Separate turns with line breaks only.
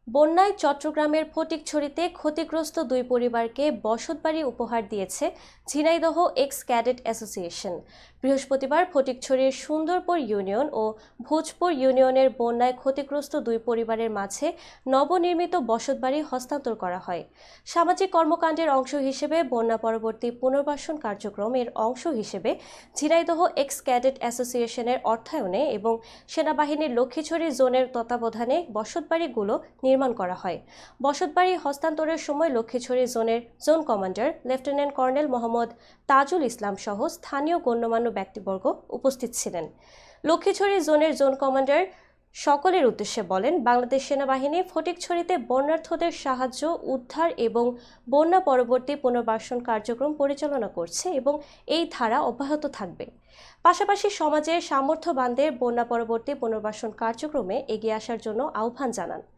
বন্যায় চট্টগ্রামের ফটিকছড়িতে ক্ষতিগ্রস্ত দুই পরিবারকে বসতবাড়ি উপহার দিয়েছে ঝিনাইদহ এক্স ক্যাডেট অ্যাসোসিয়েশন। বৃহস্পতিবার ফটিকছড়ির সুন্দরপুর ইউনিয়ন ও ভোজপুর ইউনিয়নের বন্যায় ক্ষতিগ্রস্ত দুই পরিবারের মাঝে নবনির্মিত বসতবাড়ি হস্তান্তর করা হয়। সামাজিক কর্মকাণ্ডের অংশ হিসেবে বন্যা পরবর্তী পুনর্বাসন কার্যক্রমের অংশ হিসেবে ঝিনাইদহ এক্স ক্যাডেট অ্যাসোসিয়েশনের অর্থায়নে এবং সেনাবাহিনীর লক্ষ্মীছড়ি জোনের তত্ত্বাবধানে বসতবাড়িগুলো নির্মাণ করা হয়। বসতবাড়ি হস্তান্তরের সময় লক্ষ্মীছড়ি জোনের zone commander lieutenant colonel Mohammad Tajul Islam সহ স্থানীয় গণ্যমান্য ব্যক্তিবর্গ উপস্থিত ছিলেন। লক্ষ্মীছড়ি জোনের জোন কমান্ডার সকলের উদ্দেশ্যে বলেন, বাংলাদেশ সেনাবাহিনী ফটিকছড়িতে বন্যার্থদের সাহায্য, উদ্ধার এবং বন্যা পরবর্তী পুনর্বাসন কার্যক্রম পরিচালনা করছে এবং এই ধারা অব্যাহত থাকবে। পাশাপাশি সমাজের সামর্থ্যবানদের বন্যা পরবর্তী পুনর্বাসন কার্যক্রমে এগিয়ে আসার জন্য আহ্বান জানান।